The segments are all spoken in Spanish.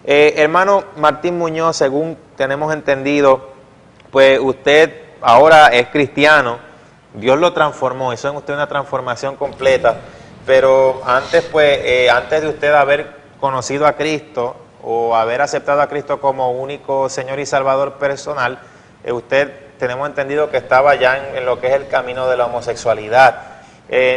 Hermano Martín Muñoz, según tenemos entendido, pues usted ahora es cristiano, Dios lo transformó, hizo en usted una transformación completa, pero antes, antes de usted haber conocido a Cristo o haber aceptado a Cristo como único Señor y Salvador personal, usted tenemos entendido que estaba ya en lo que es el camino de la homosexualidad.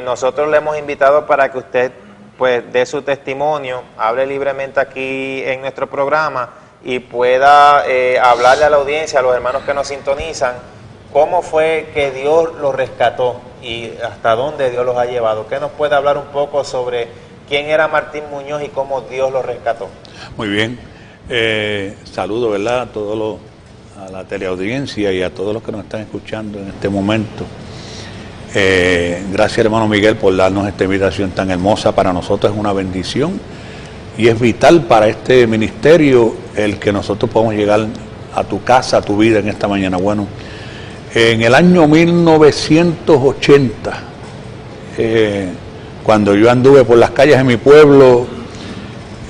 Nosotros le hemos invitado para que usted pues dé su testimonio, hable libremente aquí en nuestro programa y pueda hablarle a la audiencia, a los hermanos que nos sintonizan, cómo fue que Dios los rescató y hasta dónde Dios los ha llevado. ¿Qué nos puede hablar un poco sobre quién era Martín Muñoz y cómo Dios los rescató? Muy bien, saludo, ¿verdad?, a la teleaudiencia y a todos los que nos están escuchando en este momento. Gracias, hermano Miguel, por darnos esta invitación tan hermosa. Para nosotros es una bendición y es vital para este ministerio el que nosotros podamos llegar a tu casa, a tu vida en esta mañana. Bueno, en el año 1980, cuando yo anduve por las calles de mi pueblo,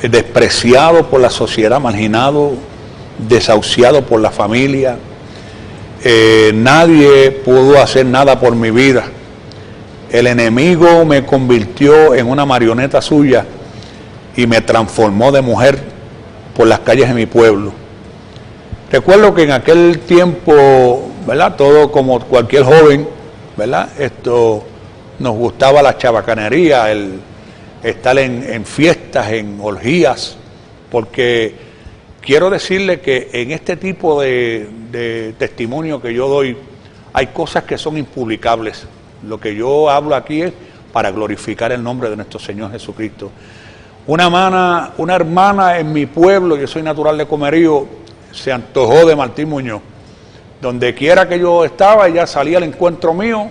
despreciado por la sociedad, marginado, desahuciado por la familia, nadie pudo hacer nada por mi vida. El enemigo me convirtió en una marioneta suya y me transformó de mujer por las calles de mi pueblo. Recuerdo que en aquel tiempo, ¿verdad?, todo como cualquier joven, ¿verdad?, nos gustaba la chabacanería, el estar en fiestas, en orgías, porque quiero decirle que en este tipo de testimonio que yo doy, hay cosas que son impublicables. Lo que yo hablo aquí es para glorificar el nombre de nuestro Señor Jesucristo. Una hermana en mi pueblo, yo soy natural de Comerío, se antojó de Martín Muñoz. Donde quiera que yo estaba, ella salía al encuentro mío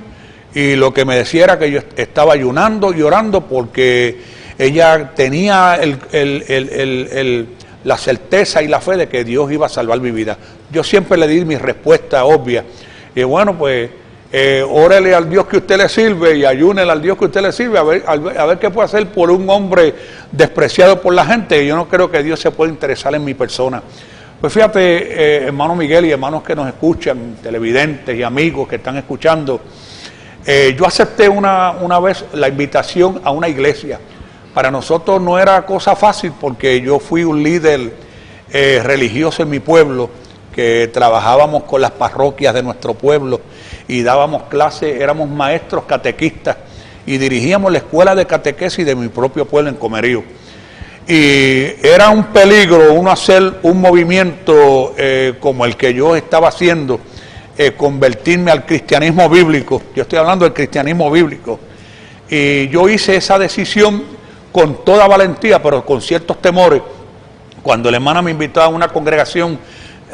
y lo que me decía era que yo estaba ayunando y orando porque ella tenía la certeza y la fe de que Dios iba a salvar mi vida. Yo siempre le di mi respuesta obvia. Y bueno, pues, órele al Dios que usted le sirve y ayúnele al Dios que usted le sirve a ver qué puede hacer por un hombre despreciado por la gente. Yo no creo que Dios se pueda interesar en mi persona. Pues fíjate, hermano Miguel y hermanos que nos escuchan, televidentes y amigos que están escuchando, yo acepté una vez la invitación a una iglesia. Para nosotros no era cosa fácil porque yo fui un líder religioso en mi pueblo, que trabajábamos con las parroquias de nuestro pueblo y dábamos clases, éramos maestros catequistas y dirigíamos la escuela de catequesis de mi propio pueblo en Comerío. Y era un peligro uno hacer un movimiento como el que yo estaba haciendo, convertirme al cristianismo bíblico. Yo estoy hablando del cristianismo bíblico. Y yo hice esa decisión con toda valentía, pero con ciertos temores. Cuando la hermana me invitó a una congregación,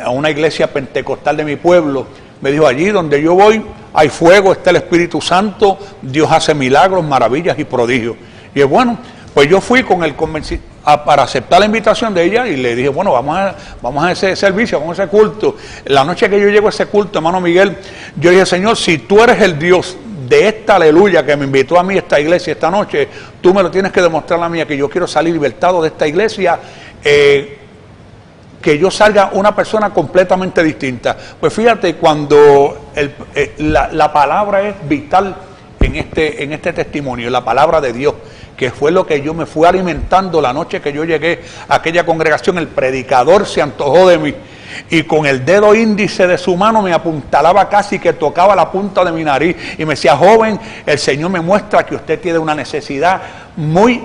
a una iglesia pentecostal de mi pueblo, me dijo: allí donde yo voy hay fuego, está el Espíritu Santo, Dios hace milagros, maravillas y prodigios. Y bueno, pues yo fui con el para aceptar la invitación de ella y le dije: bueno, vamos a ese servicio, vamos a ese culto. La noche que yo llego a ese culto, hermano Miguel, yo dije: Señor, si tú eres el Dios de esta aleluya que me invitó a mí esta iglesia esta noche, tú me lo tienes que demostrar a mí, que yo quiero salir libertado de esta iglesia, que yo salga una persona completamente distinta. Pues fíjate, cuando la palabra es vital en este testimonio, la palabra de Dios, que fue lo que yo me fui alimentando la noche que yo llegué a aquella congregación. El predicador se antojó de mí y con el dedo índice de su mano me apuntalaba, casi que tocaba la punta de mi nariz y me decía: joven, el Señor me muestra que usted tiene una necesidad muy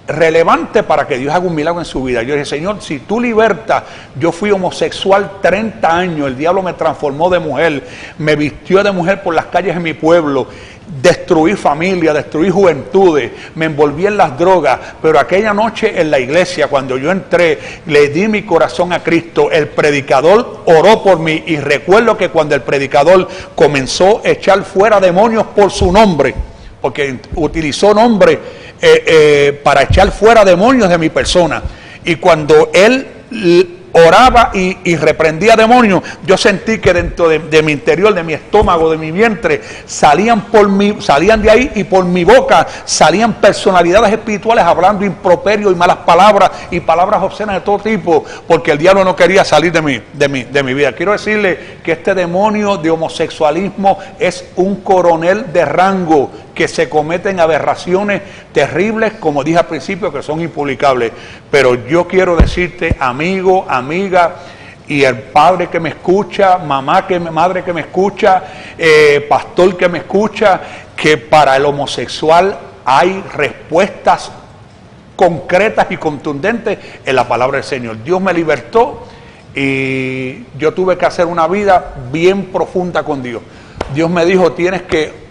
relevante para que Dios haga un milagro en su vida. Yo dije: Señor, si tú libertas, yo fui homosexual 30 años, el diablo me transformó de mujer, me vistió de mujer por las calles de mi pueblo, destruí familia, destruí juventudes, me envolví en las drogas, pero aquella noche en la iglesia, cuando yo entré, le di mi corazón a Cristo, el predicador oró por mí y recuerdo que cuando el predicador comenzó a echar fuera demonios por su nombre, porque utilizó nombre para echar fuera demonios de mi persona, y cuando él oraba y reprendía demonios, yo sentí que dentro de mi interior, de mi estómago, de mi vientre, salían de ahí y por mi boca salían personalidades espirituales hablando improperio y malas palabras y palabras obscenas de todo tipo, porque el diablo no quería salir de mi vida. Quiero decirle que este demonio de homosexualismo es un coronel de rango, que se cometen aberraciones terribles, como dije al principio, que son impublicables. Pero yo quiero decirte, amigo, amiga, y el padre que me escucha, madre que me escucha, pastor que me escucha, que para el homosexual hay respuestas concretas y contundentes en la palabra del Señor. Dios me libertó y yo tuve que hacer una vida bien profunda con Dios. Dios me dijo,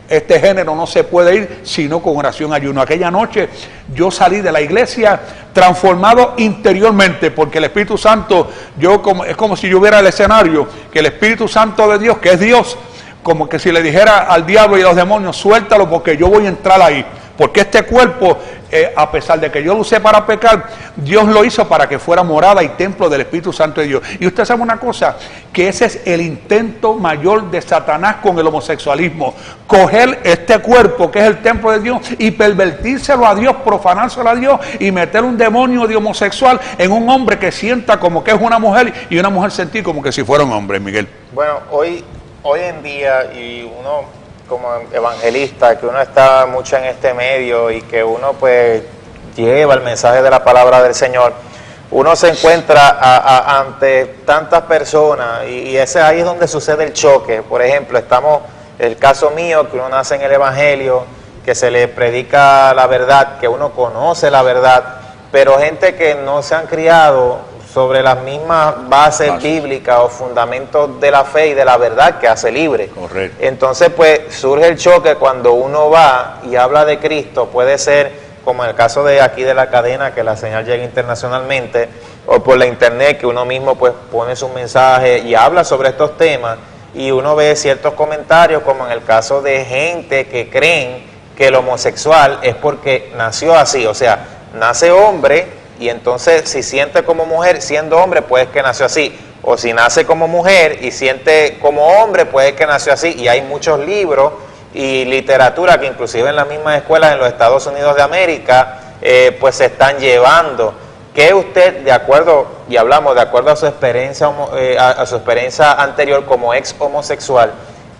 este género no se puede ir sino con oración y ayuno. Aquella noche yo salí de la iglesia transformado interiormente, porque el Espíritu Santo, es como si yo viera el escenario, que el Espíritu Santo de Dios, que es Dios, como que si le dijera al diablo y a los demonios, suéltalo porque yo voy a entrar ahí. Porque este cuerpo, a pesar de que yo lo usé para pecar, Dios lo hizo para que fuera morada y templo del Espíritu Santo de Dios. Y usted sabe una cosa, que ese es el intento mayor de Satanás con el homosexualismo. Coger este cuerpo, que es el templo de Dios, y pervertírselo a Dios, profanárselo a Dios, y meter un demonio de homosexual en un hombre que sienta como que es una mujer, y una mujer sentir como que si fuera un hombre, Miguel. Bueno, hoy en día, y uno como evangelista, que uno está mucho en este medio y que uno pues lleva el mensaje de la palabra del Señor, uno se encuentra ante tantas personas y ese ahí es donde sucede el choque. Por ejemplo, el caso mío, que uno nace en el evangelio, que se le predica la verdad, que uno conoce la verdad, pero gente que no se han criado sobre las mismas bases bíblicas o fundamentos de la fe y de la verdad que hace libre. Correcto. Entonces, pues, surge el choque cuando uno va y habla de Cristo. Puede ser, como en el caso de aquí de la cadena, que la señal llega internacionalmente, o por la internet, que uno mismo pues pone su mensaje y habla sobre estos temas, y uno ve ciertos comentarios, como en el caso de gente que creen que el homosexual es porque nació así, o sea, nace hombre, y entonces si siente como mujer siendo hombre, pues que nació así. O si nace como mujer y siente como hombre, pues que nació así. Y hay muchos libros y literatura que inclusive en las mismas escuelas en los Estados Unidos de América, pues se están llevando. ¿Qué usted, de acuerdo, y hablamos de acuerdo a su experiencia, a su experiencia anterior como ex homosexual,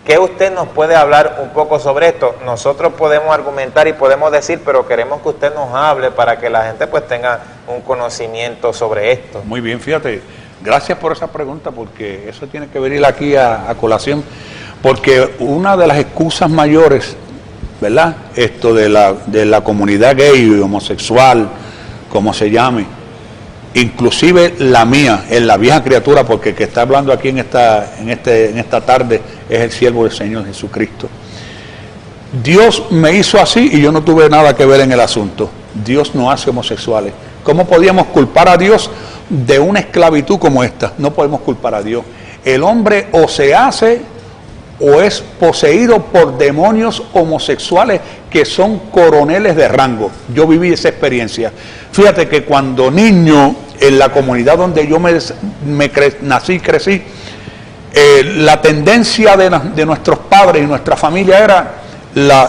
qué usted nos puede hablar un poco sobre esto? Nosotros podemos argumentar y podemos decir, pero queremos que usted nos hable para que la gente pues tenga un conocimiento sobre esto. Muy bien, fíjate, gracias por esa pregunta, porque eso tiene que venir aquí a colación, porque una de las excusas mayores, ¿verdad? Esto de la comunidad gay y homosexual, como se llame, inclusive la mía, en la vieja criatura, porque el que está hablando aquí en esta tarde es el siervo del Señor Jesucristo. Dios me hizo así y yo no tuve nada que ver en el asunto. Dios no hace homosexuales. ¿Cómo podíamos culpar a Dios de una esclavitud como esta? No podemos culpar a Dios. El hombre o se hace o es poseído por demonios homosexuales que son coroneles de rango. Yo viví esa experiencia. Fíjate que cuando niño, en la comunidad donde yo nací y crecí, la tendencia de nuestros padres y nuestra familia era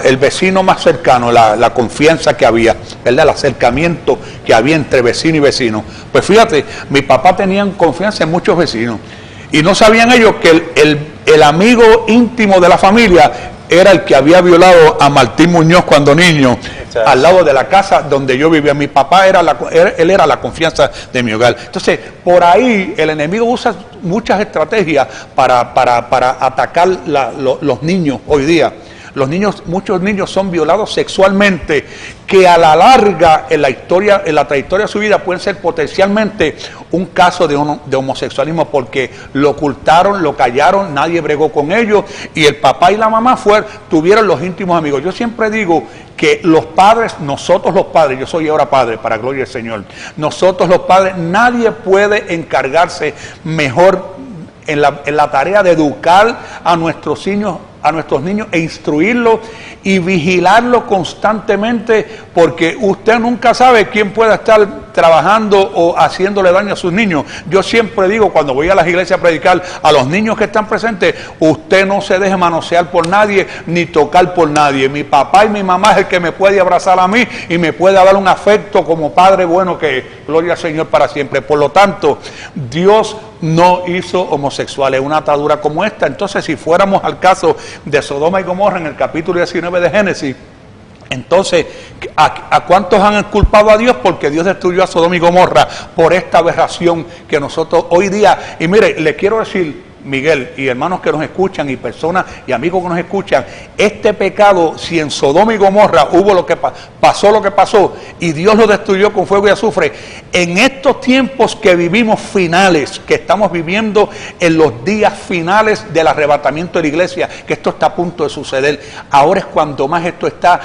el vecino más cercano, la confianza que había, ¿verdad? El acercamiento que había entre vecino y vecino. Pues fíjate, mi papá tenía confianza en muchos vecinos y no sabían ellos que el amigo íntimo de la familia era el que había violado a Martín Muñoz cuando niño, al lado de la casa donde yo vivía. Mi papá él era la confianza de mi hogar. Entonces, por ahí el enemigo usa muchas estrategias para atacar los niños hoy día. Muchos niños son violados sexualmente, que a la larga en la trayectoria de su vida pueden ser potencialmente un caso de homosexualismo, porque lo ocultaron, lo callaron, nadie bregó con ellos, y el papá y la mamá tuvieron los íntimos amigos. Yo siempre digo que los padres, nosotros los padres, yo soy ahora padre, para gloria del Señor, nosotros los padres, nadie puede encargarse mejor en la tarea de educar a nuestros niños e instruirlos y vigilarlos constantemente, porque usted nunca sabe quién pueda estar trabajando o haciéndole daño a sus niños. Yo siempre digo, cuando voy a las iglesias a predicar, a los niños que están presentes, usted no se deje manosear por nadie, ni tocar por nadie. Mi papá y mi mamá es el que me puede abrazar a mí y me puede dar un afecto como padre bueno que, gloria al Señor para siempre. Por lo tanto, Dios no hizo homosexuales, una atadura como esta. Entonces, si fuéramos al caso de Sodoma y Gomorra en el capítulo 19 de Génesis, entonces, ¿a cuántos han culpado a Dios? Porque Dios destruyó a Sodoma y Gomorra por esta aberración que nosotros hoy día... Y mire, le quiero decir, Miguel, y hermanos que nos escuchan, y personas y amigos que nos escuchan, este pecado, si en Sodoma y Gomorra hubo lo que pasó, y Dios lo destruyó con fuego y azufre, en estos tiempos que vivimos finales, que estamos viviendo en los días finales del arrebatamiento de la iglesia, que esto está a punto de suceder, ahora es cuando más esto está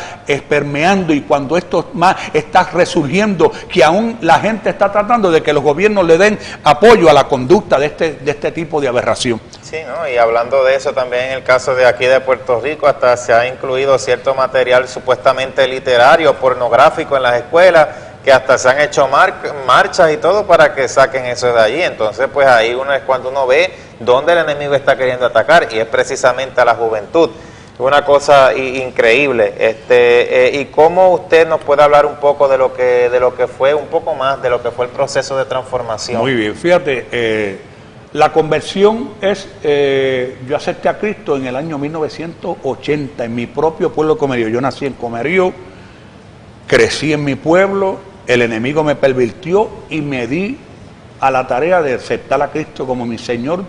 permeando y cuando esto más está resurgiendo, que aún la gente está tratando de que los gobiernos le den apoyo a la conducta de este tipo de aberración. Sí, ¿no? Y hablando de eso también en el caso de aquí de Puerto Rico, hasta se ha incluido cierto material supuestamente literario, pornográfico en las escuelas, que hasta se han hecho marchas y todo para que saquen eso de allí. Entonces, pues ahí uno es cuando uno ve dónde el enemigo está queriendo atacar, y es precisamente a la juventud. Una cosa increíble. ¿Y cómo usted nos puede hablar un poco de lo que fue, un poco más de lo que fue el proceso de transformación? Muy bien, fíjate, la conversión es, yo acepté a Cristo en el año 1980 en mi propio pueblo de Comerío. Yo nací en Comerío, crecí en mi pueblo, el enemigo me pervirtió y me di a la tarea de aceptar a Cristo como mi Señor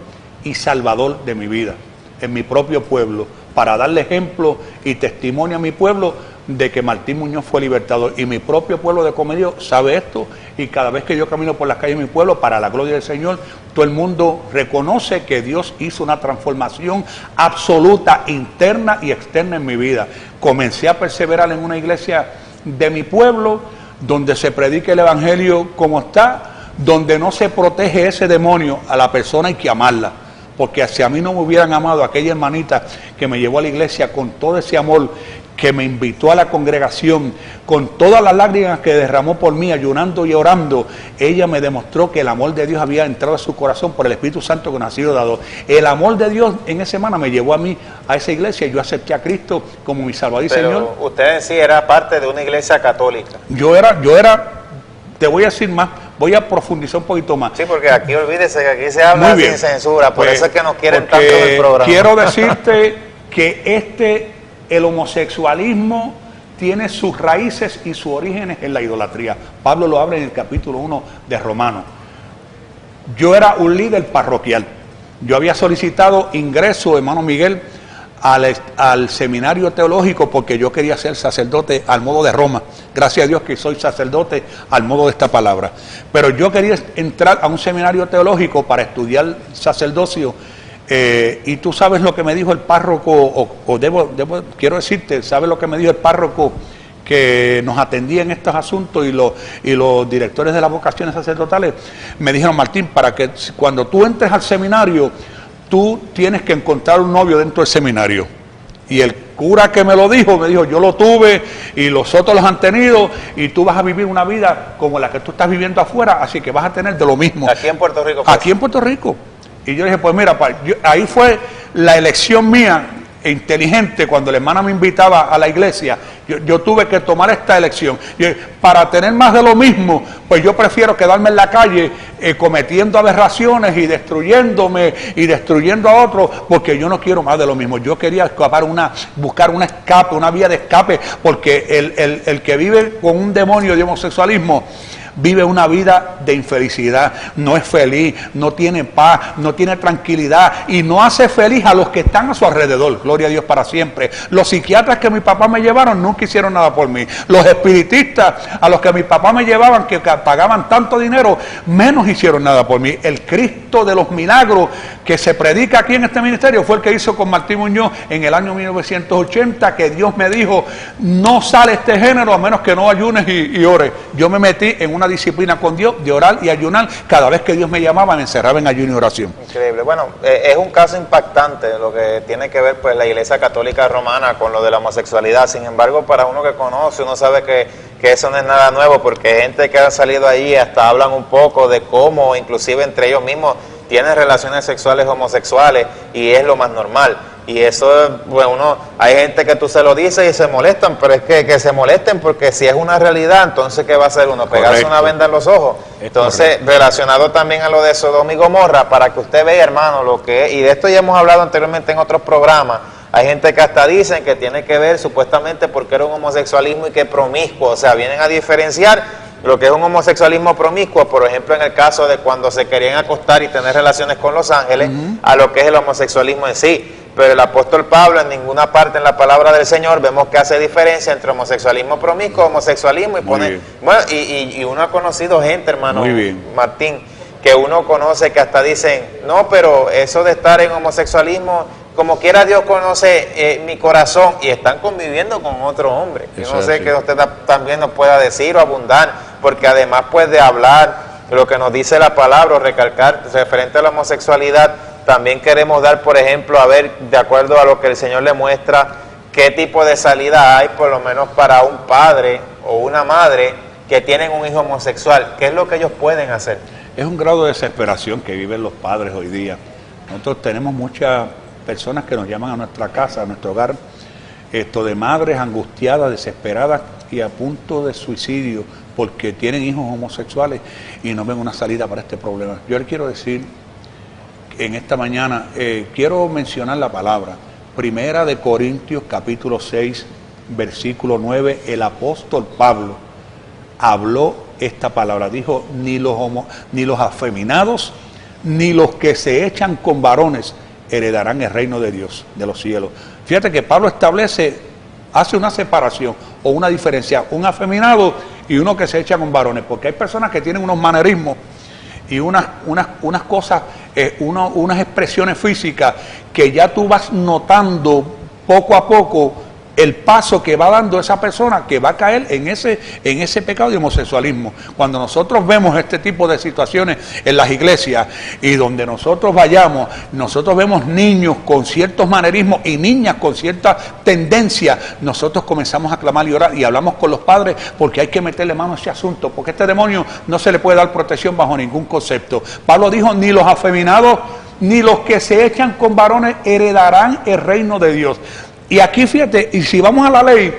y Salvador de mi vida, en mi propio pueblo, para darle ejemplo y testimonio a mi pueblo de que Martín Muñoz fue libertador. Y mi propio pueblo de Comerío sabe esto, y cada vez que yo camino por las calles de mi pueblo, para la gloria del Señor, todo el mundo reconoce que Dios hizo una transformación absoluta, interna y externa en mi vida. Comencé a perseverar en una iglesia de mi pueblo, donde se predica el evangelio como está, donde no se protege ese demonio. A la persona hay que amarla, porque si a mí no me hubieran amado aquella hermanita que me llevó a la iglesia con todo ese amor, que me invitó a la congregación, con todas las lágrimas que derramó por mí, ayunando y orando, ella me demostró que el amor de Dios había entrado a su corazón por el Espíritu Santo que nos ha sido dado. El amor de Dios en esa semana me llevó a mí, a esa iglesia, y yo acepté a Cristo como mi Salvador y Señor. Pero usted en sí era parte de una iglesia católica. Yo era, te voy a decir más, voy a profundizar un poquito más. Sí, porque aquí olvídese que aquí se habla sin censura, por eso es que nos quieren tanto del programa. Quiero decirte que el homosexualismo tiene sus raíces y sus orígenes en la idolatría. Pablo lo habla en el capítulo 1 de Romanos. Yo era un líder parroquial. Yo había solicitado ingreso, hermano Miguel, al seminario teológico, porque yo quería ser sacerdote al modo de Roma. Gracias a Dios que soy sacerdote al modo de esta palabra. Pero yo quería entrar a un seminario teológico para estudiar sacerdocio. Y tú sabes lo que me dijo el párroco, quiero decirte, ¿sabes lo que me dijo el párroco que nos atendía en estos asuntos y los directores de las vocaciones sacerdotales? Me dijeron: Martín, para que cuando tú entres al seminario, tú tienes que encontrar un novio dentro del seminario. Y el cura que me lo dijo, me dijo: yo lo tuve y los otros los han tenido, y tú vas a vivir una vida como la que tú estás viviendo afuera, así que vas a tener de lo mismo. ¿Aquí en Puerto Rico? Aquí en Puerto Rico. Y yo dije: pues mira, ahí fue la elección mía inteligente. Cuando la hermana me invitaba a la iglesia, yo tuve que tomar esta elección. Para tener más de lo mismo, pues yo prefiero quedarme en la calle cometiendo aberraciones y destruyéndome y destruyendo a otros, porque yo no quiero más de lo mismo. Yo quería buscar un escape, una vía de escape, porque el que vive con un demonio de homosexualismo vive una vida de infelicidad, no es feliz, no tiene paz, no tiene tranquilidad, y no hace feliz a los que están a su alrededor. Gloria a Dios para siempre. Los psiquiatras que mi papá me llevaron nunca hicieron nada por mí. Los espiritistas a los que mi papá me llevaban, que pagaban tanto dinero, menos hicieron nada por mí. El Cristo de los milagros que se predica aquí en este ministerio fue el que hizo con Martín Muñoz en el año 1980, que Dios me dijo: no sale este género a menos que no ayunes y ores. Yo me metí en una disciplina con Dios de orar y ayunar. Cada vez que Dios me llamaba, me encerraba en ayuno y oración. Increíble. Bueno, es un caso impactante lo que tiene que ver pues la Iglesia Católica Romana con lo de la homosexualidad. Sin embargo, para uno que conoce, uno sabe que que eso no es nada nuevo, porque hay gente que ha salido ahí hasta hablan un poco de cómo, inclusive entre ellos mismos, tienen relaciones sexuales homosexuales, y es lo más normal. Y eso, bueno, hay gente que tú se lo dices y se molestan, pero es que se molesten porque si es una realidad, entonces ¿qué va a hacer uno? Pegarse una venda en los ojos. Entonces, relacionado también a lo de Sodoma y Gomorra, para que usted vea, hermano, lo que es, y de esto ya hemos hablado anteriormente en otros programas, hay gente que hasta dicen que tiene que ver supuestamente porque era un homosexualismo y que promiscuo, o sea, vienen a diferenciar lo que es un homosexualismo promiscuo, por ejemplo, en el caso de cuando se querían acostar y tener relaciones con los ángeles, a lo que es el homosexualismo en sí. Pero el apóstol Pablo en ninguna parte en la palabra del Señor vemos que hace diferencia entre homosexualismo promiscuo, homosexualismo, y pone, bueno, y uno ha conocido gente, hermano Martín, que uno conoce que hasta dicen, no, pero eso de estar en homosexualismo, como quiera Dios conoce mi corazón, y están conviviendo con otro hombre. Yo no sé qué usted también nos pueda decir o abundar, porque además pues de hablar lo que nos dice la palabra, o recalcar referente a la homosexualidad, también queremos dar, por ejemplo, a ver, de acuerdo a lo que el Señor le muestra, qué tipo de salida hay, por lo menos para un padre o una madre que tienen un hijo homosexual. ¿Qué es lo que ellos pueden hacer? Es un grado de desesperación que viven los padres hoy día. Nosotros tenemos muchas personas que nos llaman a nuestra casa, a nuestro hogar, de madres angustiadas, desesperadas y a punto de suicidio porque tienen hijos homosexuales y no ven una salida para este problema. Yo les quiero decir, en esta mañana, quiero mencionar la palabra, Primera de Corintios, capítulo 6, versículo 9, el apóstol Pablo habló esta palabra, dijo, ni los afeminados, ni los que se echan con varones heredarán el reino de Dios, de los cielos. Fíjate que Pablo hace una separación o una diferencia, un afeminado y uno que se echa con varones, porque hay personas que tienen unos manerismos y unas cosas, unas expresiones físicas que ya tú vas notando poco a poco el paso que va dando esa persona que va a caer en ese pecado de homosexualismo. Cuando nosotros vemos este tipo de situaciones en las iglesias y donde nosotros vayamos, nosotros vemos niños con ciertos manerismos y niñas con ciertas tendencias, nosotros comenzamos a clamar y orar y hablamos con los padres porque hay que meterle mano a ese asunto, porque a este demonio no se le puede dar protección bajo ningún concepto. Pablo dijo, ni los afeminados, ni los que se echan con varones heredarán el reino de Dios. Y aquí fíjate, y si vamos a la ley,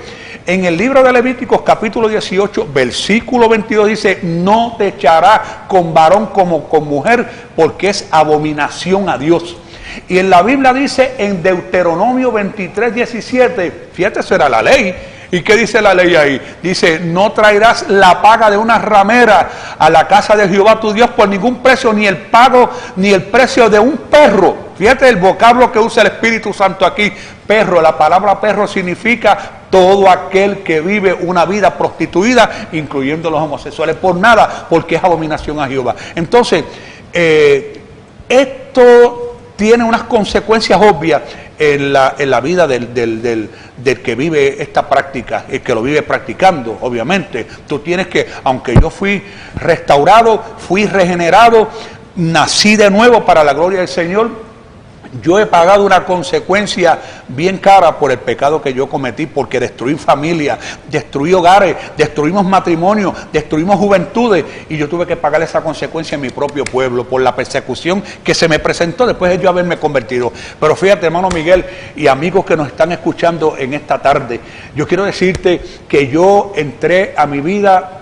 en el libro de Levíticos capítulo 18, versículo 22 dice, no te echarás con varón como con mujer, porque es abominación a Dios. Y en la Biblia dice en Deuteronomio 23, 17, fíjate, eso era la ley. ¿Y qué dice la ley ahí? Dice, no traerás la paga de una ramera a la casa de Jehová tu Dios por ningún precio, ni el pago, ni el precio de un perro. Fíjate el vocablo que usa el Espíritu Santo aquí, perro. La palabra perro significa todo aquel que vive una vida prostituida, incluyendo los homosexuales, por nada, porque es abominación a Jehová. Entonces, esto tiene unas consecuencias obvias en la vida del que vive esta práctica, el que lo vive practicando, obviamente. Tú tienes que, aunque yo fui restaurado, fui regenerado, nací de nuevo para la gloria del Señor, yo he pagado una consecuencia bien cara por el pecado que yo cometí, porque destruí familias, destruí hogares, destruimos matrimonios, destruimos juventudes, y yo tuve que pagar esa consecuencia en mi propio pueblo por la persecución que se me presentó después de yo haberme convertido. Pero fíjate, hermano Miguel y amigos que nos están escuchando en esta tarde, yo quiero decirte que yo entré a mi vida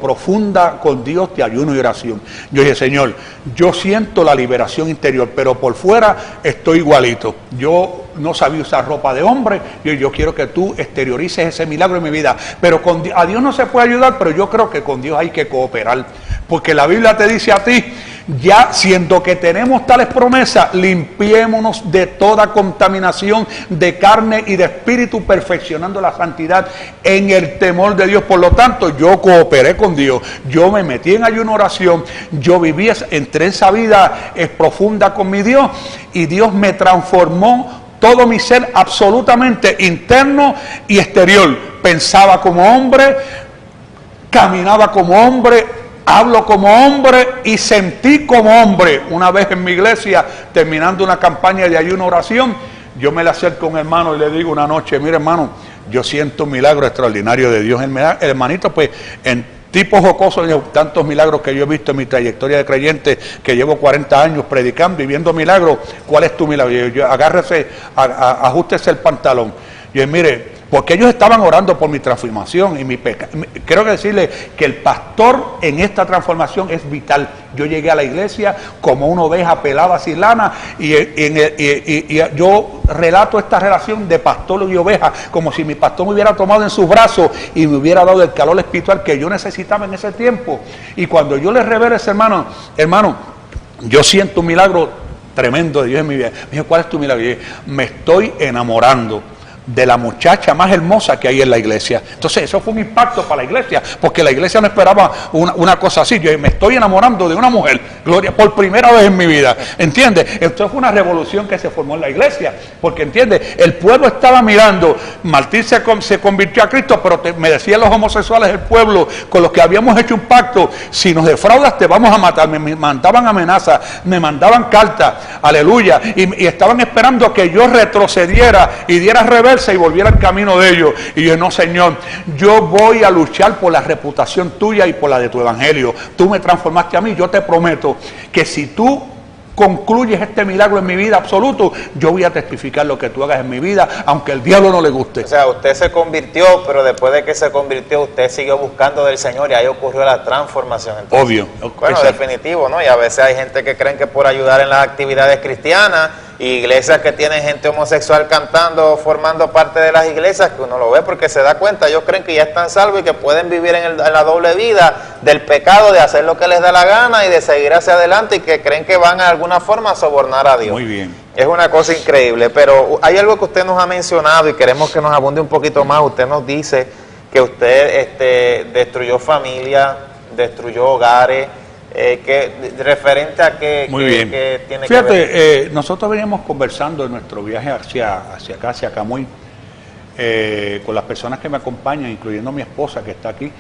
profunda con Dios de ayuno y oración. Yo dije, Señor, yo siento la liberación interior, pero por fuera estoy igualito. Yo no sabía usar ropa de hombre, yo quiero que tú exteriorices ese milagro en mi vida. Pero a Dios no se puede ayudar, pero yo creo que con Dios hay que cooperar, porque la Biblia te dice a ti, ya siendo que tenemos tales promesas, limpiémonos de toda contaminación de carne y de espíritu, perfeccionando la santidad en el temor de Dios. Por lo tanto, yo cooperé con Dios, yo me metí en ayuno, oración, yo viví, entré en esa vida profunda con mi Dios, y Dios me transformó todo mi ser absolutamente interno y exterior. Pensaba como hombre, caminaba como hombre, hablo como hombre y sentí como hombre. Una vez en mi iglesia, terminando una campaña de ayuno oración, yo me le acerco a un hermano y le digo una noche, mire hermano, yo siento un milagro extraordinario de Dios. Hermanito, pues en tipo jocoso, tantos milagros que yo he visto en mi trayectoria de creyente, que llevo 40 años predicando y viendo milagros. ¿Cuál es tu milagro? Agárrese, ajústese el pantalón. Yo, mire, porque ellos estaban orando por mi transformación y mi pecado. Quiero decirle que el pastor en esta transformación es vital. Yo llegué a la iglesia como una oveja pelada sin lana y yo relato esta relación de pastor y oveja como si mi pastor me hubiera tomado en sus brazos y me hubiera dado el calor espiritual que yo necesitaba en ese tiempo. Y cuando yo le revelo a ese hermano, yo siento un milagro tremendo de Dios en mi vida. Me dijo, ¿cuál es tu milagro? Y yo dije, me estoy enamorando de la muchacha más hermosa que hay en la iglesia. Entonces eso fue un impacto para la iglesia, porque la iglesia no esperaba una cosa así. Yo me estoy enamorando de una mujer, gloria, por primera vez en mi vida, ¿entiendes? Esto fue una revolución que se formó en la iglesia, porque, ¿entiendes? El pueblo estaba mirando, Martín se convirtió a Cristo, pero me decían los homosexuales del pueblo, con los que habíamos hecho un pacto, si nos defraudas te vamos a matar. Me mandaban amenazas, me mandaban cartas, aleluya, y estaban esperando que yo retrocediera y diera reversa y volviera al camino de ellos. Y yo, no, Señor, yo voy a luchar por la reputación tuya y por la de tu evangelio. Tú me transformaste a mí, yo te prometo que si tú concluyes este milagro en mi vida absoluto, yo voy a testificar lo que tú hagas en mi vida, aunque el diablo no le guste. O sea, usted se convirtió, pero después de que se convirtió, usted siguió buscando del Señor y ahí ocurrió la transformación. Entonces, obvio. Bueno, exacto. Definitivo, ¿no? Y a veces hay gente que creen que por ayudar en las actividades cristianas, iglesias que tienen gente homosexual cantando, formando parte de las iglesias, que uno lo ve porque se da cuenta, ellos creen que ya están salvos y que pueden vivir en la doble vida del pecado, de hacer lo que les da la gana y de seguir hacia adelante, y que creen que van de alguna forma a sobornar a Dios. Muy bien. Es una cosa increíble, pero hay algo que usted nos ha mencionado y queremos que nos abunde un poquito más. Usted nos dice que usted destruyó familia, destruyó hogares, referente a qué tiene Fíjate, que ver. nosotros veníamos conversando en nuestro viaje hacia acá, hacia Camuy, con las personas que me acompañan, incluyendo mi esposa que está aquí.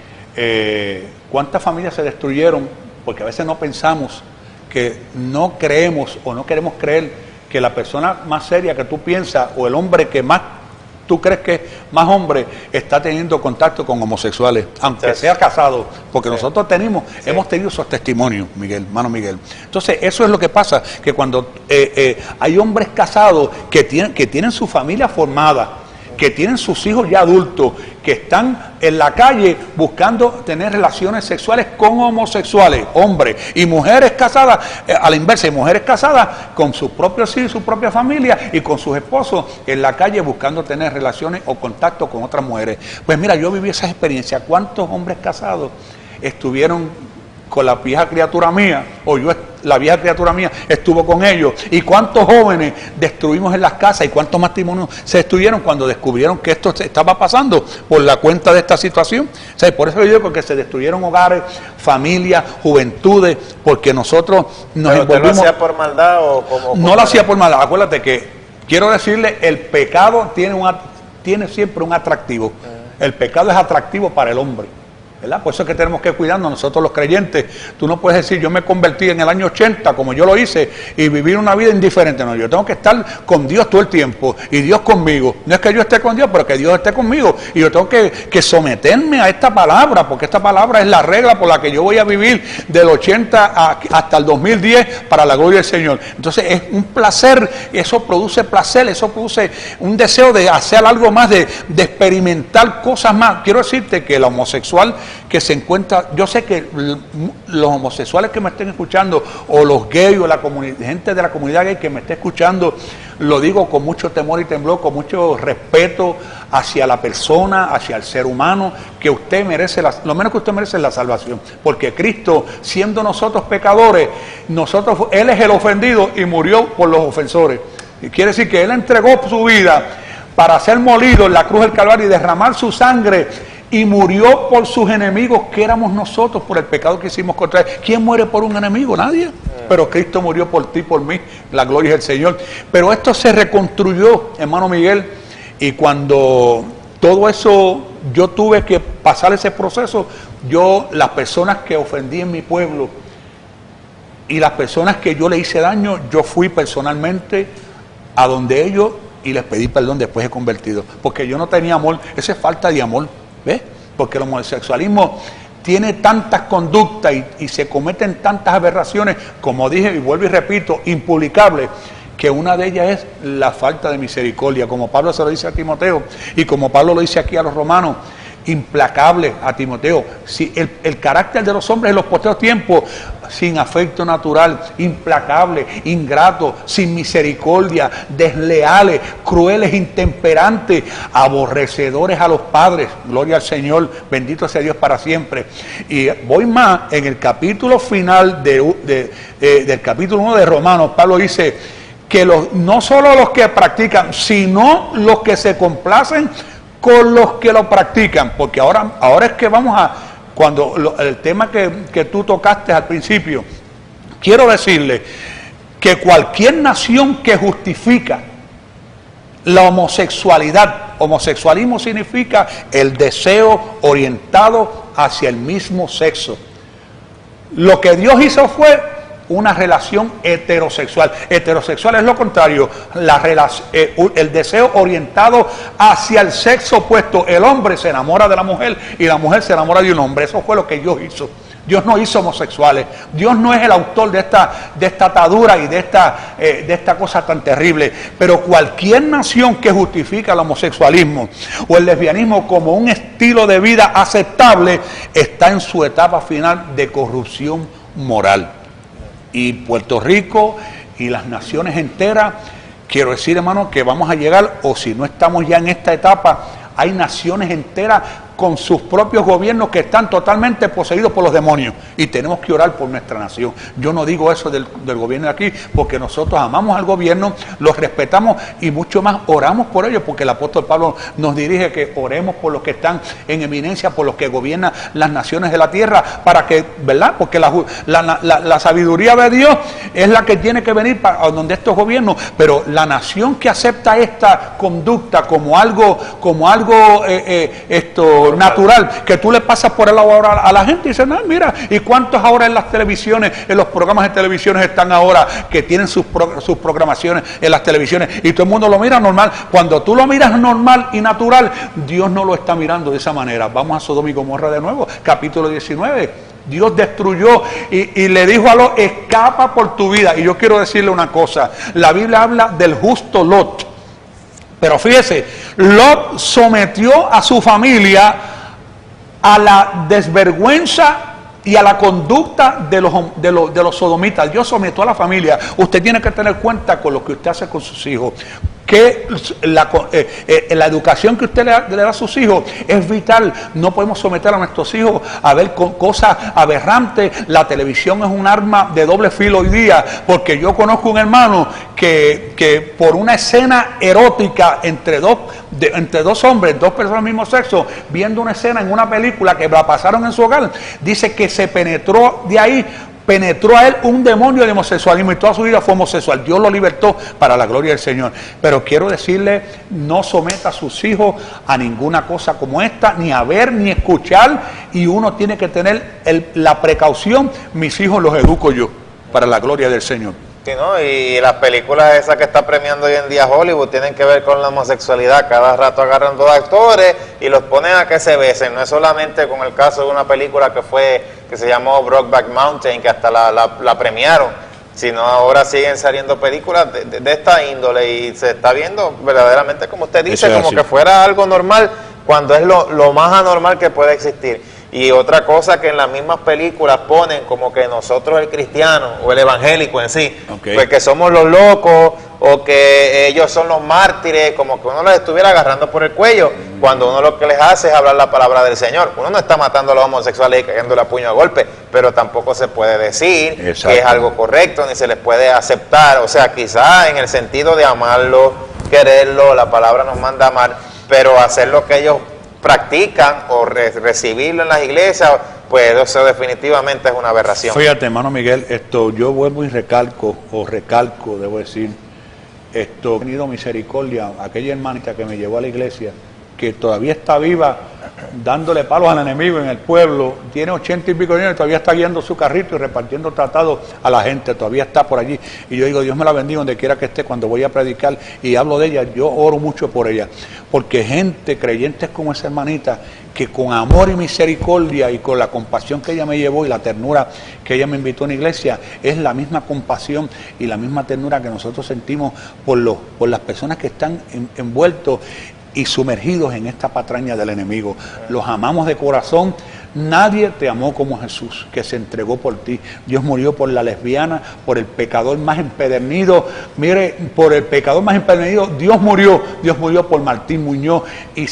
¿Cuántas familias se destruyeron? Porque a veces no pensamos, que no creemos o no queremos creer que la persona más seria que tú piensas o el hombre que más tú crees que es más hombre está teniendo contacto con homosexuales, aunque sea casado, porque nosotros hemos tenido esos testimonios, Miguel, hermano Miguel. Entonces eso es lo que pasa, que cuando hay hombres casados que tienen su familia formada, que tienen sus hijos ya adultos, que están en la calle buscando tener relaciones sexuales con homosexuales, hombres, y mujeres casadas, a la inversa, y mujeres casadas con sus propios hijos, su propia familia, y con sus esposos en la calle buscando tener relaciones o contacto con otras mujeres. Pues mira, yo viví esa experiencia. ¿Cuántos hombres casados estuvieron con la vieja criatura mía, o la vieja criatura mía estuvo con ellos? ¿Y cuántos jóvenes destruimos en las casas? ¿Y cuántos matrimonios se destruyeron cuando descubrieron que esto estaba pasando por la cuenta de esta situación? O sea, por eso yo digo que se destruyeron hogares, familias, juventudes, porque nosotros nos ¿Pero envolvimos. usted lo hacía por maldad o como? No lo hacía por maldad. Acuérdate que, quiero decirle, el pecado tiene siempre un atractivo. El pecado es atractivo para el hombre, ¿verdad? Por eso es que tenemos que cuidarnos nosotros los creyentes. Tú no puedes decir, yo me convertí en el año 80 como yo lo hice y vivir una vida indiferente. No, yo tengo que estar con Dios todo el tiempo y Dios conmigo. No es que yo esté con Dios, pero que Dios esté conmigo, y yo tengo que someterme a esta palabra, porque esta palabra es la regla por la que yo voy a vivir del 80 hasta el 2010 para la gloria del Señor. Entonces es un placer, eso produce placer, eso produce un deseo de hacer algo más, de experimentar cosas más. Quiero decirte que el homosexual que se encuentra, yo sé que los homosexuales que me estén escuchando, o los gays, o la gente de la comunidad gay que me esté escuchando, lo digo con mucho temor y temblor, con mucho respeto hacia la persona, hacia el ser humano, que usted merece, lo menos que usted merece es la salvación, porque Cristo, siendo nosotros pecadores, Él es el ofendido y murió por los ofensores. Y quiere decir que Él entregó su vida para ser molido en la cruz del Calvario y derramar su sangre, y murió por sus enemigos, que éramos nosotros, por el pecado que hicimos contra Él. ¿Quién muere por un enemigo? Nadie. Pero Cristo murió por ti, por mí. La gloria es del Señor. Pero esto se reconstruyó, hermano Miguel, y cuando todo eso, yo tuve que pasar ese proceso, las personas que ofendí en mi pueblo y las personas que yo le hice daño, yo fui personalmente a donde ellos y les pedí perdón después de convertido, porque yo no tenía amor. Eso es falta de amor, ¿ves? Porque el homosexualismo tiene tantas conductas y se cometen tantas aberraciones, como dije y vuelvo y repito, impublicables, que una de ellas es la falta de misericordia, como Pablo se lo dice a Timoteo y como Pablo lo dice aquí a los romanos, implacable a Timoteo. Si el carácter de los hombres en los postreros tiempos, sin afecto natural, implacable, ingrato, sin misericordia, desleales, crueles, intemperantes, aborrecedores a los padres. Gloria al Señor, bendito sea Dios para siempre. Y voy más, en el capítulo final del capítulo 1 de Romanos, Pablo dice que no solo los que practican, sino los que se complacen con los que lo practican, porque ahora es que vamos a, el tema que tú tocaste al principio, quiero decirle que cualquier nación que justifica la homosexualismo significa el deseo orientado hacia el mismo sexo. Lo que Dios hizo fue una relación heterosexual. Heterosexual es lo contrario, el deseo orientado hacia el sexo opuesto. El hombre se enamora de la mujer y la mujer se enamora de un hombre. Eso fue lo que Dios hizo. Dios no hizo homosexuales. Dios no es el autor de esta atadura y de esta cosa tan terrible. Pero cualquier nación que justifica el homosexualismo o el lesbianismo como un estilo de vida aceptable está en su etapa final de corrupción moral. Y Puerto Rico y las naciones enteras, quiero decir, hermano, que vamos a llegar, o si no estamos ya en esta etapa, hay naciones enteras con sus propios gobiernos que están totalmente poseídos por los demonios, y tenemos que orar por nuestra nación. Yo no digo eso del gobierno de aquí, porque nosotros amamos al gobierno, los respetamos y mucho más oramos por ellos, porque el apóstol Pablo nos dirige que oremos por los que están en eminencia, por los que gobiernan las naciones de la tierra, para que, ¿verdad? Porque la sabiduría de Dios es la que tiene que venir para donde estos gobiernos, pero la nación que acepta esta conducta como algo natural, que tú le pasas por el lado ahora a la gente y dicen, ah, mira, ¿y cuántos ahora en las televisiones, en los programas de televisiones están ahora que tienen sus programaciones en las televisiones y todo el mundo lo mira normal? Cuando tú lo miras normal y natural, Dios no lo está mirando de esa manera. Vamos a Sodoma y Gomorra de nuevo, capítulo 19. Dios destruyó y le dijo a Lot, escapa por tu vida. Y yo quiero decirle una cosa, la Biblia habla del justo Lot. Pero fíjese, Lot sometió a su familia a la desvergüenza y a la conducta de los sodomitas. Dios sometió a la familia. Usted tiene que tener cuenta con lo que usted hace con sus hijos. Que la educación que usted le da a sus hijos es vital. No podemos someter a nuestros hijos a ver cosas aberrantes. La televisión es un arma de doble filo hoy día, porque yo conozco un hermano que por una escena erótica entre dos hombres, dos personas del mismo sexo, viendo una escena en una película que la pasaron en su hogar, dice que se penetró de ahí. Penetró a él un demonio de homosexualismo y toda su vida fue homosexual. Dios lo libertó para la gloria del Señor. Pero quiero decirle, no someta a sus hijos a ninguna cosa como esta, ni a ver, ni escuchar, y uno tiene que tener la precaución. Mis hijos los educo yo, para la gloria del Señor. Sí, ¿no? Y las películas esas que está premiando hoy en día Hollywood tienen que ver con la homosexualidad. Cada rato agarran dos actores y los ponen a que se besen. No es solamente con el caso de una película que se llamó Brokeback Mountain, que hasta la premiaron, sino ahora siguen saliendo películas de esta índole y se está viendo verdaderamente, como usted dice, como que fuera algo normal, cuando es lo más anormal que puede existir. Y otra cosa que en las mismas películas ponen como que nosotros el cristiano o el evangélico en sí, pues que somos los locos o que ellos son los mártires, como que uno los estuviera agarrando por el cuello, cuando uno lo que les hace es hablar la palabra del Señor. Uno no está matando a los homosexuales y cayéndole a puño a golpe, pero tampoco se puede decir que es algo correcto, ni se les puede aceptar. O sea, quizás en el sentido de amarlo, quererlo, la palabra nos manda a amar, pero hacer lo que ellos practican o recibirlo en las iglesias, pues eso definitivamente es una aberración. Fíjate, hermano Miguel, yo vuelvo y recalco, debo decir, he tenido misericordia, aquella hermanita que me llevó a la iglesia, que todavía está viva, dándole palos al enemigo en el pueblo, tiene 80 y pico de años y todavía está guiando su carrito y repartiendo tratados a la gente, todavía está por allí. Y yo digo, Dios me la bendiga donde quiera que esté. Cuando voy a predicar y hablo de ella, yo oro mucho por ella, porque gente, creyentes como esa hermanita, que con amor y misericordia y con la compasión que ella me llevó y la ternura que ella me invitó a una iglesia, es la misma compasión y la misma ternura que nosotros sentimos por las personas que están envueltos y sumergidos en esta patraña del enemigo. Los amamos de corazón. Nadie te amó como Jesús, que se entregó por ti. Dios murió por la lesbiana, por el pecador más empedernido. Mire, por el pecador más empedernido, Dios murió por Martín Muñoz y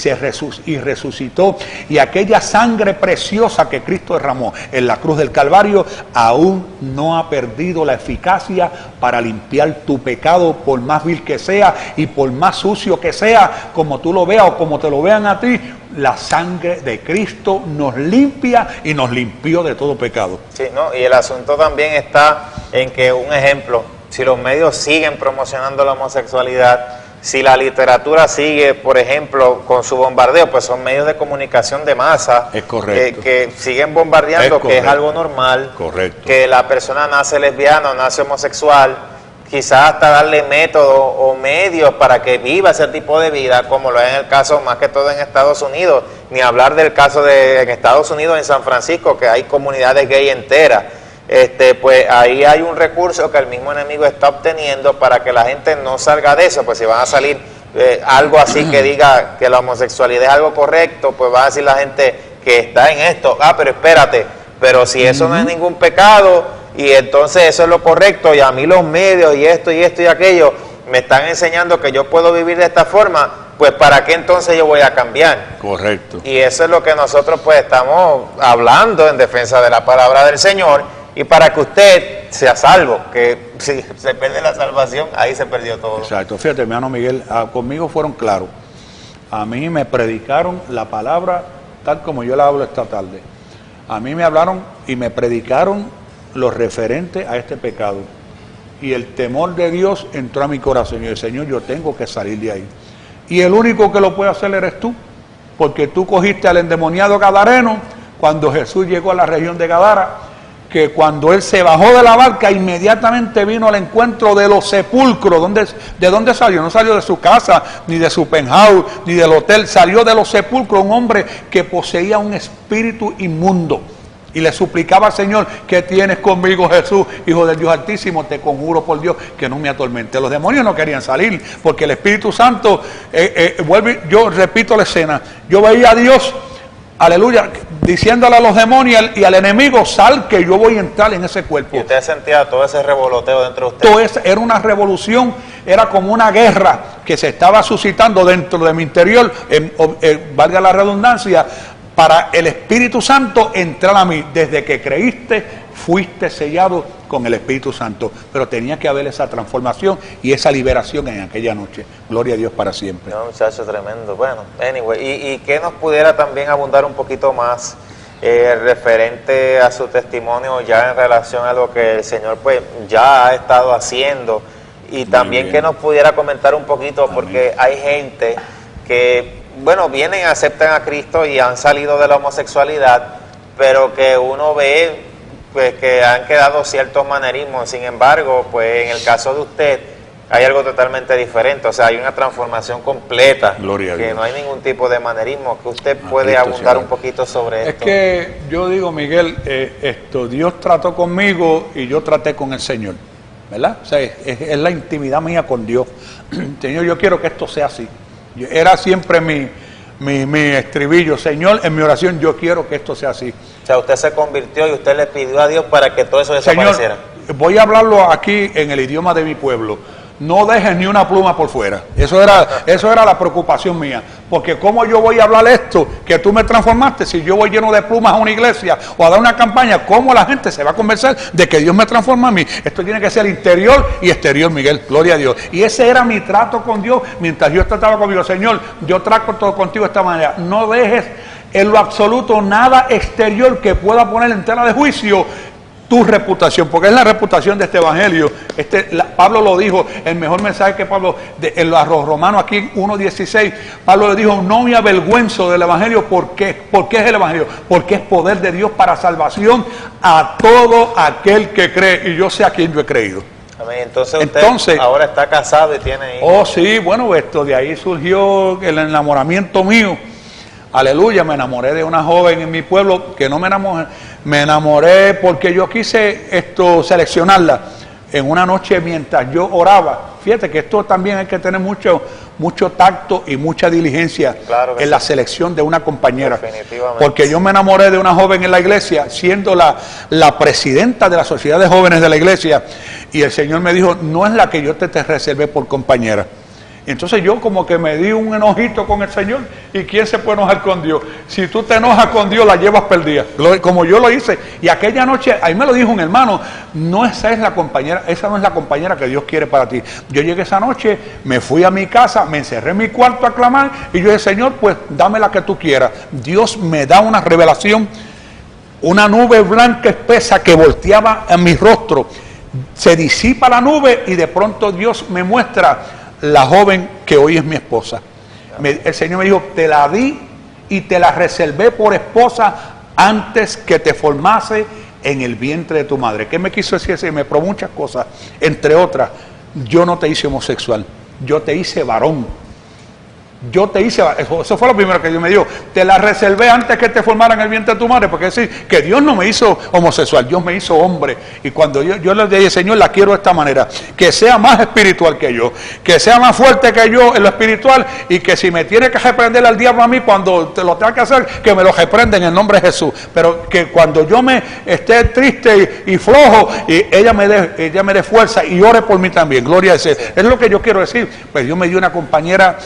resucitó. Y aquella sangre preciosa que Cristo derramó en la cruz del Calvario aún no ha perdido la eficacia para limpiar tu pecado, por más vil que sea y por más sucio que sea, como tú lo veas o como te lo vean a ti. La sangre de Cristo nos limpia y nos limpió de todo pecado. Sí, ¿no? Y el asunto también está en que, un ejemplo, si los medios siguen promocionando la homosexualidad, si la literatura sigue, por ejemplo, con su bombardeo, pues son medios de comunicación de masa. Es correcto. Que siguen bombardeando, que es algo normal. Correcto. Que la persona nace lesbiana o nace homosexual, quizás hasta darle métodos o medios para que viva ese tipo de vida, como lo es en el caso más que todo en Estados Unidos, ni hablar del caso en Estados Unidos, en San Francisco, que hay comunidades gay enteras. Pues ahí hay un recurso que el mismo enemigo está obteniendo para que la gente no salga de eso. Pues si van a salir algo así que diga que la homosexualidad es algo correcto, pues va a decir la gente que está en esto, pero espérate, pero si eso no es ningún pecado, y entonces eso es lo correcto, y a mí los medios y esto y aquello me están enseñando que yo puedo vivir de esta forma, pues ¿para qué entonces yo voy a cambiar? Correcto. Y eso es lo que nosotros pues estamos hablando en defensa de la palabra del Señor, y para que usted sea salvo, que si se pierde la salvación, ahí se perdió todo. Exacto. Fíjate, mi hermano Miguel, conmigo fueron claros. A mí me predicaron la palabra tal como yo la hablo esta tarde. A mí me hablaron y me predicaron lo referente a este pecado, y el temor de Dios entró a mi corazón. Y el Señor, yo tengo que salir de ahí, y el único que lo puede hacer eres tú, porque tú cogiste al endemoniado gadareno cuando Jesús llegó a la región de Gadara, que cuando él se bajó de la barca, inmediatamente vino al encuentro de los sepulcros. ¿De dónde salió? No salió de su casa, ni de su penthouse, ni del hotel, salió de los sepulcros, un hombre que poseía un espíritu inmundo. Y le suplicaba al Señor: ¿qué tienes conmigo, Jesús, Hijo del Dios Altísimo? Te conjuro por Dios que no me atormente. Los demonios no querían salir, porque el Espíritu Santo, yo repito la escena, yo veía a Dios, aleluya, diciéndole a los demonios y al enemigo: sal, que yo voy a entrar en ese cuerpo. Y usted sentía todo ese revoloteo dentro de usted. Todo eso era una revolución, era como una guerra que se estaba suscitando dentro de mi interior, valga la redundancia, para el Espíritu Santo entrar a mí. Desde que creíste, fuiste sellado con el Espíritu Santo. Pero tenía que haber esa transformación y esa liberación en aquella noche. Gloria a Dios para siempre. No, muchacho, tremendo. Bueno, anyway, y que nos pudiera también abundar un poquito más referente a su testimonio, ya en relación a lo que el Señor pues ya ha estado haciendo, y también que nos pudiera comentar un poquito, porque hay gente que, bueno, vienen, aceptan a Cristo y han salido de la homosexualidad, pero que uno ve pues que han quedado ciertos manerismos. Sin embargo, pues en el caso de usted hay algo totalmente diferente, o sea, hay una transformación completa. Gloria a Dios. Que no hay ningún tipo de manerismo. Que usted puede abundar un poquito sobre esto. Es que yo digo, Miguel, Dios trató conmigo y yo traté con el Señor, ¿verdad? O sea, es la intimidad mía con Dios. Señor, yo quiero que esto sea así. Era siempre mi estribillo: Señor, en mi oración, yo quiero que esto sea así. O sea, usted se convirtió y usted le pidió a Dios para que todo eso desapareciera. Señor, voy a hablarlo aquí en el idioma de mi pueblo: no dejes ni una pluma por fuera. Eso era la preocupación mía, porque ¿cómo yo voy a hablar esto que tú me transformaste si yo voy lleno de plumas a una iglesia o a dar una campaña? ¿Cómo la gente se va a convencer de que Dios me transforma a mí? Esto tiene que ser interior y exterior, Miguel, gloria a Dios. Y ese era mi trato con Dios mientras yo trataba conmigo: Señor, yo trato todo contigo de esta manera. No dejes en lo absoluto nada exterior que pueda poner en tela de juicio tu reputación, porque es la reputación de este evangelio. Pablo lo dijo, el mejor mensaje que Pablo, en los Romanos aquí en 1:16, Pablo le dijo, no me avergüenzo del evangelio. ¿Por qué? ¿Por qué es el evangelio? Porque es poder de Dios para salvación a todo aquel que cree, y yo sé a quién yo he creído. Amén. Entonces ahora está casado y tiene hijos. Oh sí, bueno, esto de ahí surgió el enamoramiento mío. Aleluya, me enamoré de una joven en mi pueblo, que no me enamoré porque yo quise seleccionarla en una noche mientras yo oraba. Fíjate que esto también hay que tener mucho tacto y mucha diligencia, claro, en la selección de una compañera. Definitivamente. Porque yo me enamoré de una joven en la iglesia, siendo la presidenta de la sociedad de jóvenes de la iglesia, y el Señor me dijo, no es la que yo te reservé por compañera. Entonces yo como que me di un enojito con el Señor. ¿Y quién se puede enojar con Dios? Si tú te enojas con Dios, la llevas perdida, como yo lo hice. Y aquella noche, ahí me lo dijo un hermano, esa no es la compañera que Dios quiere para ti. Yo llegué esa noche, me fui a mi casa, me encerré en mi cuarto a clamar, y yo dije, Señor, pues dame la que tú quieras. Dios me da una revelación, una nube blanca espesa que volteaba en mi rostro. Se disipa la nube y de pronto Dios me muestra la joven que hoy es mi esposa. El Señor me dijo, te la di y te la reservé por esposa antes que te formase en el vientre de tu madre. ¿Qué me quiso decir? Me probó muchas cosas, entre otras, yo no te hice homosexual, yo te hice varón. Eso fue lo primero que Dios me dijo. Te la reservé antes que te formara en el vientre de tu madre, porque es decir, que Dios no me hizo homosexual, Dios me hizo hombre. Y cuando yo le dije, Señor, la quiero de esta manera, que sea más espiritual que yo, que sea más fuerte que yo en lo espiritual, y que si me tiene que reprender al diablo a mí cuando te lo tenga que hacer, que me lo reprenda en el nombre de Jesús. Pero que cuando yo me esté triste y flojo, y ella me dé fuerza y ore por mí también. Gloria a Dios. Es lo que yo quiero decir. Pues Dios me dio una compañera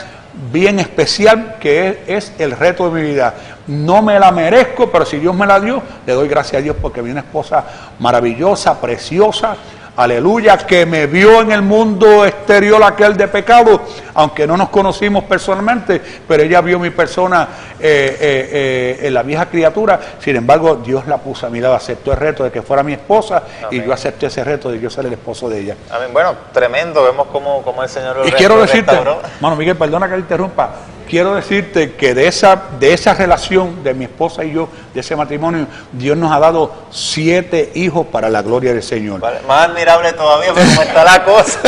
bien especial, que es el reto de mi vida. No me la merezco, pero si Dios me la dio, le doy gracias a Dios, porque vi una esposa maravillosa, preciosa, aleluya, que me vio en el mundo exterior aquel de pecado, aunque no nos conocimos personalmente, pero ella vio mi persona en la vieja criatura. Sin embargo, Dios la puso a mi lado, aceptó el reto de que fuera mi esposa. Amén. Y yo acepté ese reto de yo ser el esposo de ella. Amén. Bueno, tremendo, vemos cómo el Señor lo quiero decirte, hermano Miguel, perdona que le interrumpa, quiero decirte que de esa relación de mi esposa y yo, de ese matrimonio, Dios nos ha dado 7 hijos para la gloria del Señor. Vale, más admirable todavía, porque cómo está la cosa.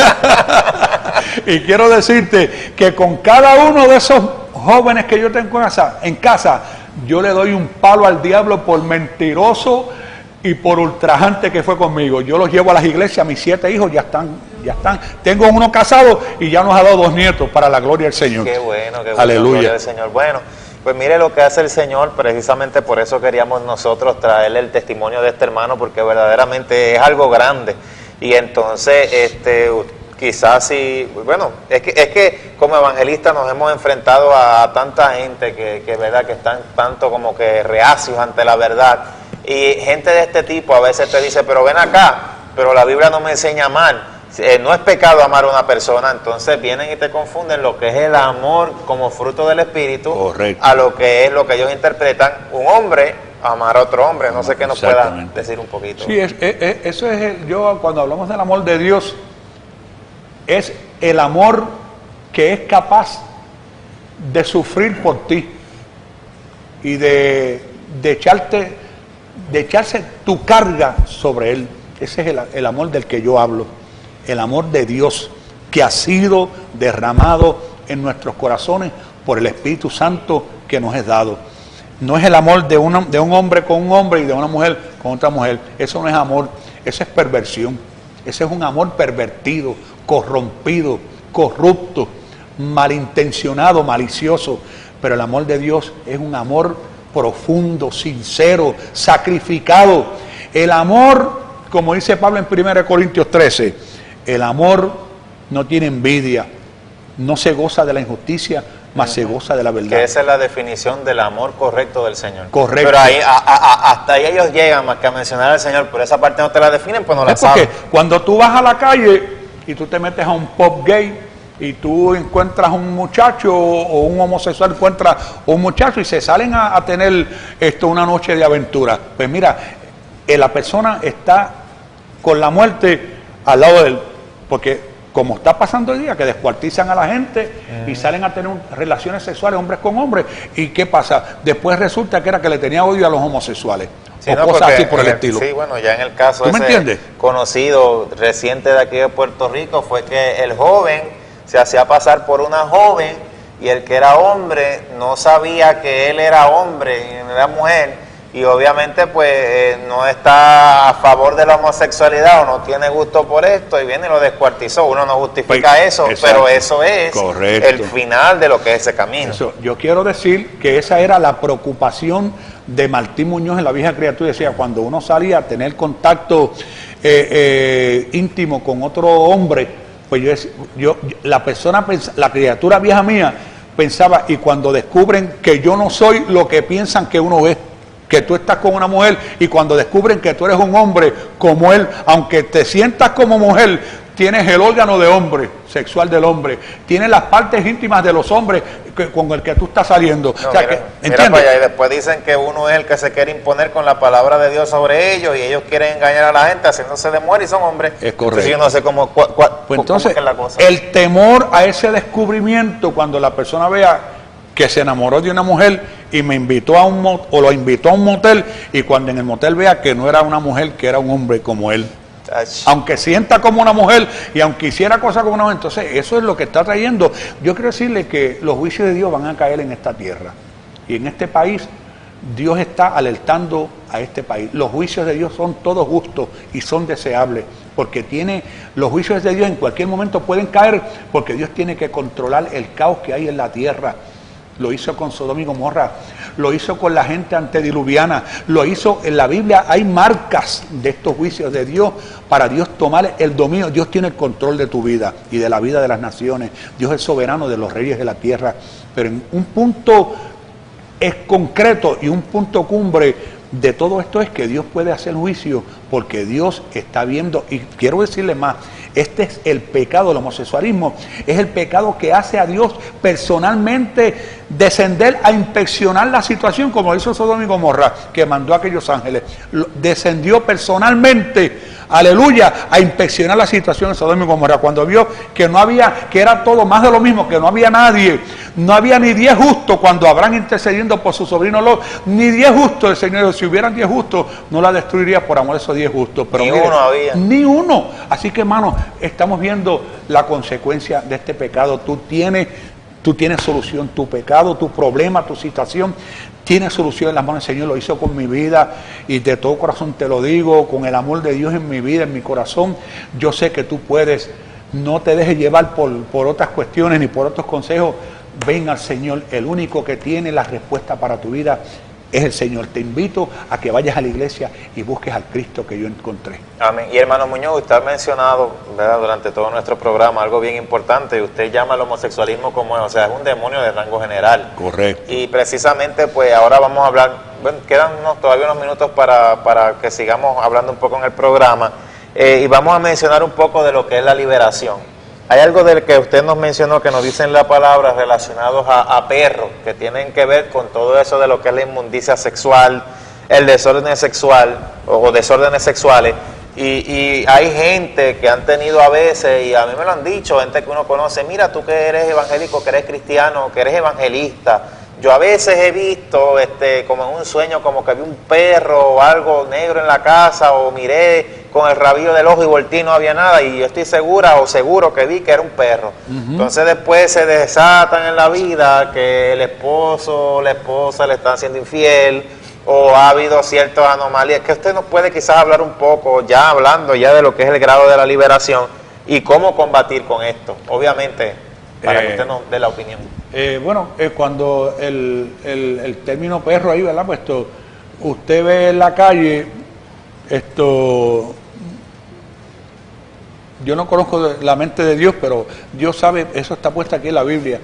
Y quiero decirte que con cada uno de esos jóvenes que yo tengo en casa, yo le doy un palo al diablo por mentiroso y por ultrajante que fue conmigo. Yo los llevo a las iglesias, mis 7 hijos ya están. Tengo uno casado y ya nos ha dado 2 nietos para la gloria del Señor. Qué bueno, aleluya. Gloria del Señor. Bueno, pues mire lo que hace el Señor, precisamente por eso queríamos nosotros traerle el testimonio de este hermano, porque verdaderamente es algo grande. Y entonces, quizás sí, bueno, es que como evangelistas nos hemos enfrentado a tanta gente que verdad que están tanto como que reacios ante la verdad. Y gente de este tipo a veces te dice, pero ven acá, pero la Biblia no me enseña mal. No es pecado amar a una persona. Entonces vienen y te confunden lo que es el amor como fruto del Espíritu. Correcto. A lo que es lo que ellos interpretan un hombre amar a otro hombre. No sé qué nos pueda decir un poquito. Sí, eso es yo cuando hablamos del amor de Dios, es el amor que es capaz de sufrir por ti y de echarse tu carga sobre él. Ese es el amor del que yo hablo. El amor de Dios que ha sido derramado en nuestros corazones por el Espíritu Santo que nos es dado. No es el amor de un hombre con un hombre y de una mujer con otra mujer. Eso no es amor, eso es perversión. Ese es un amor pervertido, corrompido, corrupto, malintencionado, malicioso. Pero el amor de Dios es un amor profundo, sincero, sacrificado. El amor, como dice Pablo en 1 Corintios 13, el amor no tiene envidia, no se goza de la injusticia, mas se goza de la verdad. Que esa es la definición del amor correcto del Señor. Correcto. Pero ahí, hasta ahí ellos llegan más que a mencionar al Señor, pero esa parte no te la definen, pues no la saben. Porque cuando tú vas a la calle y tú te metes a un pub gay y tú encuentras un muchacho o un homosexual encuentra un muchacho y se salen a tener una noche de aventura, pues mira, la persona está con la muerte al lado de él, porque como está pasando hoy día, que descuartizan a la gente y salen a tener relaciones sexuales hombres con hombres, ¿y qué pasa? Después resulta que era que le tenía odio a los homosexuales, sí, o no, cosas así por el estilo. Sí, bueno, ya en el caso ¿Tú me entiendes? Conocido reciente de aquí de Puerto Rico fue que el joven se hacía pasar por una joven y el que era hombre no sabía que él era hombre y era mujer, y obviamente pues no está a favor de la homosexualidad o no tiene gusto por esto y viene y lo descuartizó. Uno no justifica Pues, eso, exacto, pero eso es correcto. el final de lo que es ese camino. Eso, yo quiero decir que esa era la preocupación de Martín Muñoz en La Vieja Criatura. Decía, cuando uno salía a tener contacto íntimo con otro hombre, pues la criatura vieja mía pensaba, y cuando descubren que yo no soy lo que piensan que uno es, que tú estás con una mujer, y cuando descubren que tú eres un hombre como él, aunque te sientas como mujer, tienes el órgano de hombre, sexual del hombre, tienes las partes íntimas de los hombres con el que tú estás saliendo. No, o sea, mira, que, mira para allá, y después dicen que uno es el que se quiere imponer con la palabra de Dios sobre ellos, y ellos quieren engañar a la gente haciéndose de mujer y son hombres. Es correcto. Entonces yo no sé cómo, pues entonces, cómo es la cosa. El temor a ese descubrimiento, cuando la persona vea que se enamoró de una mujer y me invitó a o lo invitó a un motel, y cuando en el motel vea que no era una mujer, que era un hombre como él, aunque sienta como una mujer y aunque hiciera cosas como una mujer, entonces eso es lo que está trayendo. Yo quiero decirle que los juicios de Dios van a caer en esta tierra, y en este país Dios está alertando a este país. Los juicios de Dios son todos justos y son deseables, porque los juicios de Dios en cualquier momento pueden caer, porque Dios tiene que controlar el caos que hay en la tierra. Lo hizo con Sodoma y Gomorra, lo hizo con la gente antediluviana, lo hizo en la Biblia. Hay marcas de estos juicios de Dios para Dios tomar el dominio. Dios tiene el control de tu vida y de la vida de las naciones. Dios es soberano de los reyes de la tierra. Pero en un punto es concreto y un punto cumbre de todo esto es que Dios puede hacer juicio, porque Dios está viendo. Y quiero decirle más, este es el pecado del homosexualismo, es el pecado que hace a Dios personalmente descender a inspeccionar la situación, como hizo Sodoma y Gomorra, que mandó a aquellos ángeles. Descendió personalmente, aleluya, a inspeccionar la situación de Sodoma y Gomorra, cuando vio que no había, que era todo más de lo mismo, que no había nadie, no había ni 10 justos, cuando Abraham intercediendo por su sobrino Lot, ni 10 justos. El Señor, si hubieran 10 justos, no la destruiría por amor a esos 10 justos, pero ni mire, uno había. Ni uno. Así que, hermano, estamos viendo la consecuencia de este pecado. Tú tienes solución, tu pecado, tu problema, tu situación, tiene solución en las manos del Señor. Lo hizo con mi vida, y de todo corazón te lo digo, con el amor de Dios en mi vida, en mi corazón. Yo sé que tú puedes. No te dejes llevar por otras cuestiones ni por otros consejos. Ven al Señor. El único que tiene la respuesta para tu vida es el Señor. Te invito a que vayas a la iglesia y busques al Cristo que yo encontré. Amén. Y hermano Muñoz, usted ha mencionado, ¿verdad?, durante todo nuestro programa algo bien importante. Usted llama al homosexualismo como, o sea, es un demonio de rango general. Correcto. Y precisamente, pues ahora vamos a hablar, bueno, quedan todavía unos minutos para que sigamos hablando un poco en el programa, y vamos a mencionar un poco de lo que es la liberación. Hay algo del que usted nos mencionó, que nos dicen la palabra, relacionados a perros, que tienen que ver con todo eso de lo que es la inmundicia sexual, el desorden sexual o desórdenes sexuales. Y hay gente que han tenido a veces, y a mí me lo han dicho, gente que uno conoce: mira, tú que eres evangélico, que eres cristiano, que eres evangelista, yo a veces he visto como en un sueño, como que vi un perro o algo negro en la casa, o miré con el rabillo del ojo y volteé y no había nada, y yo estoy segura o seguro que vi que era un perro. Entonces después se desatan en la vida que el esposo o la esposa le están siendo infiel, o ha habido ciertas anomalías, que usted nos puede quizás hablar un poco, ya hablando ya de lo que es el grado de la liberación y cómo combatir con esto, obviamente, para que usted nos dé la opinión. Cuando el término perro ahí, ¿verdad? Pues usted ve en la calle, yo no conozco la mente de Dios, pero Dios sabe, eso está puesto aquí en la Biblia.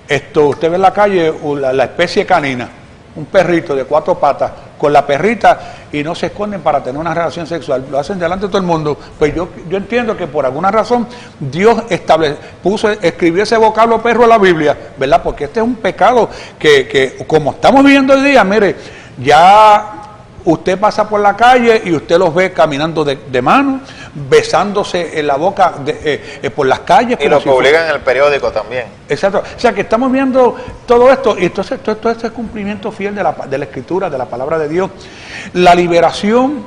Usted ve en la calle la especie canina, un perrito de 4 patas con la perrita, y no se esconden para tener una relación sexual, lo hacen delante de todo el mundo. Pues yo entiendo que por alguna razón Dios escribió ese vocablo perro en la Biblia, ¿verdad? Porque este es un pecado que como estamos viviendo hoy día, mire, ya usted pasa por la calle y usted los ve caminando de mano, besándose en la boca por las calles. Y lo publican en el periódico también. Exacto. O sea que estamos viendo todo esto, y entonces todo esto es cumplimiento fiel de la Escritura, de la palabra de Dios. La liberación,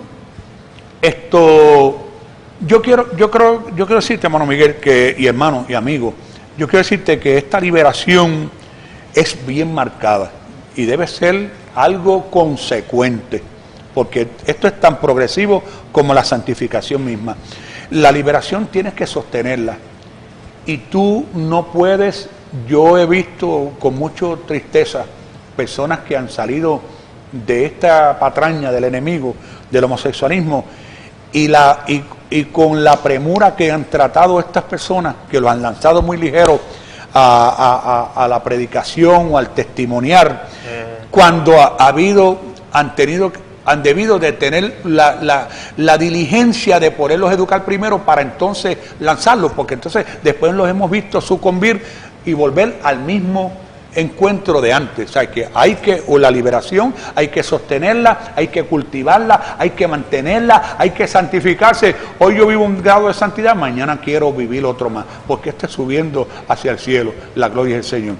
yo quiero decirte, hermano Miguel, y hermano y amigo, yo quiero decirte que esta liberación es bien marcada y debe ser algo consecuente, porque esto es tan progresivo como la santificación misma. La liberación tienes que sostenerla, y tú no puedes. Yo he visto con mucha tristeza personas que han salido de esta patraña del enemigo, del homosexualismo, y con la premura que han tratado estas personas, que lo han lanzado muy ligero a la predicación o al testimoniar, cuando han debido de tener la diligencia de poderlos educar primero para entonces lanzarlos, porque entonces después los hemos visto sucumbir y volver al mismo encuentro de antes. O sea, que la liberación hay que sostenerla, hay que cultivarla, hay que mantenerla, hay que santificarse. Hoy yo vivo un grado de santidad, mañana quiero vivir otro más, porque está subiendo hacia el cielo, la gloria del Señor.